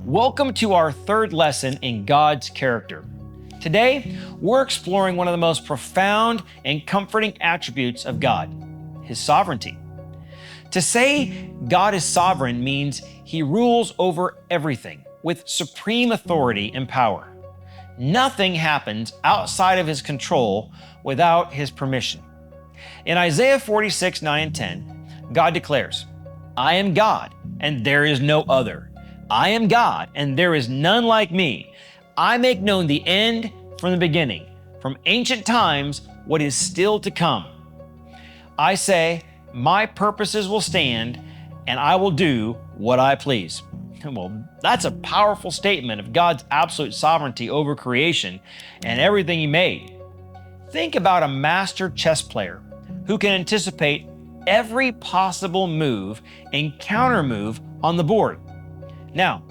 Welcome to our third lesson in God's character. Today, we're exploring one of the most profound and comforting attributes of God, His sovereignty. To say God is sovereign means He rules over everything with supreme authority and power. Nothing happens outside of His control without His permission. In Isaiah 46, 9 and 10, God declares, "I am God, and there is no other. I am God, and there is none like me. I make known the end from the beginning, from ancient times what is still to come. I say, my purposes will stand, and I will do what I please." Well, that's a powerful statement of God's absolute sovereignty over creation and everything He made. Think about a master chess player who can anticipate every possible move and counter move on the board. Now,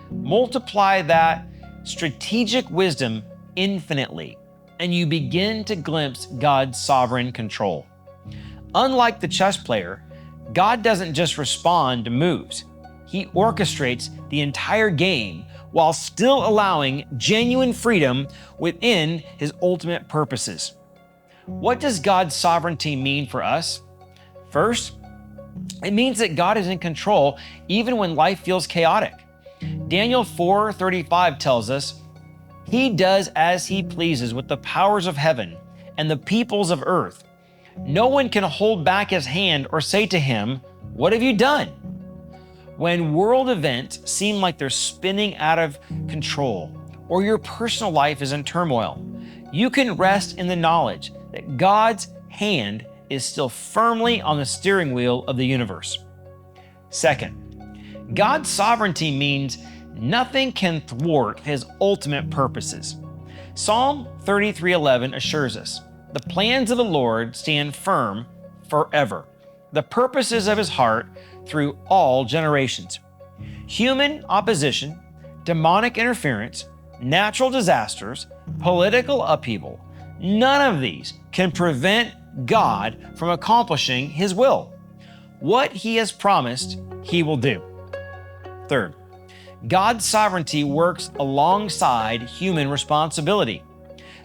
multiply that strategic wisdom infinitely, and you begin to glimpse God's sovereign control. Unlike the chess player, God doesn't just respond to moves. He orchestrates the entire game while still allowing genuine freedom within His ultimate purposes. What does God's sovereignty mean for us? First, it means that God is in control even when life feels chaotic. Daniel 4:35 tells us, "He does as He pleases with the powers of heaven and the peoples of earth. No one can hold back His hand or say to Him, 'What have you done?'" When world events seem like they're spinning out of control or your personal life is in turmoil, you can rest in the knowledge that God's hand is still firmly on the steering wheel of the universe. Second, God's sovereignty means nothing can thwart His ultimate purposes. Psalm 33:11 assures us, "The plans of the Lord stand firm forever, the purposes of His heart through all generations." Human opposition, demonic interference, natural disasters, political upheaval, none of these can prevent God from accomplishing His will. What He has promised, He will do. Third, God's sovereignty works alongside human responsibility.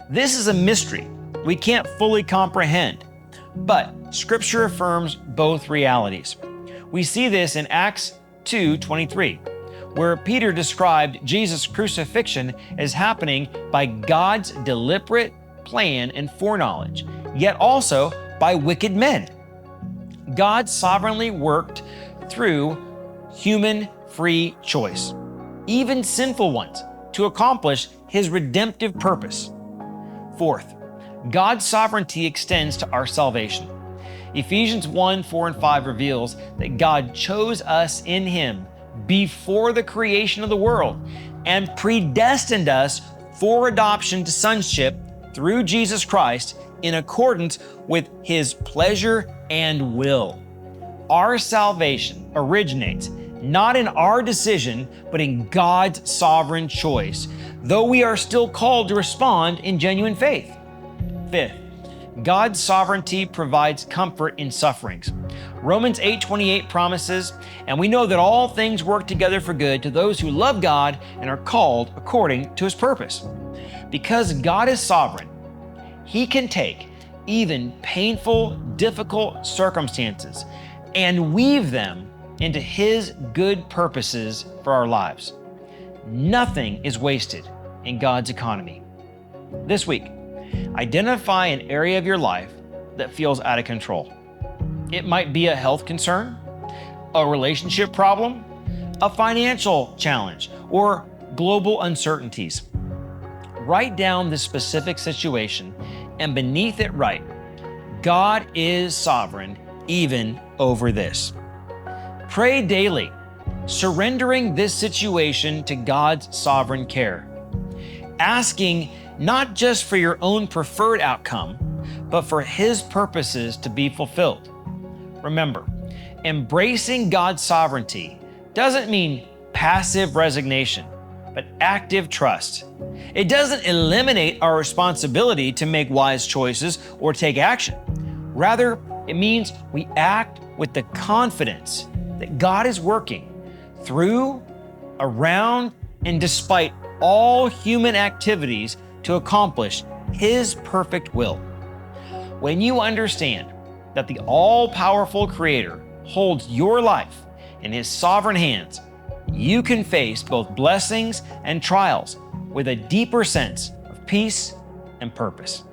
This is a mystery we can't fully comprehend, but Scripture affirms both realities. We see this in Acts 2:23, where Peter described Jesus' crucifixion as happening by God's deliberate plan and foreknowledge, yet also by wicked men. God sovereignly worked through human free choice, even sinful ones, to accomplish His redemptive purpose. Fourth, God's sovereignty extends to our salvation. Ephesians 1:4 and 5 reveals that God chose us in Him before the creation of the world and predestined us for adoption to sonship through Jesus Christ in accordance with His pleasure and will. Our salvation originates not in our decision, but in God's sovereign choice, though we are still called to respond in genuine faith. Fifth, God's sovereignty provides comfort in sufferings. Romans 8:28 promises, "And we know that all things work together for good to those who love God and are called according to His purpose." Because God is sovereign, He can take even painful, difficult circumstances and weave them into His good purposes for our lives. Nothing is wasted in God's economy. This week, identify an area of your life that feels out of control. It might be a health concern, a relationship problem, a financial challenge, or global uncertainties. Write down the specific situation, and beneath it write, "God is sovereign even over this." Pray daily, surrendering this situation to God's sovereign care, asking not just for your own preferred outcome, but for His purposes to be fulfilled. Remember, embracing God's sovereignty doesn't mean passive resignation, but active trust. It doesn't eliminate our responsibility to make wise choices or take action. Rather, it means we act with the confidence that God is working through around and despite all human activities to accomplish His perfect will. When you understand that the all-powerful Creator holds your life in His sovereign hands, you can face both blessings and trials with a deeper sense of peace and purpose.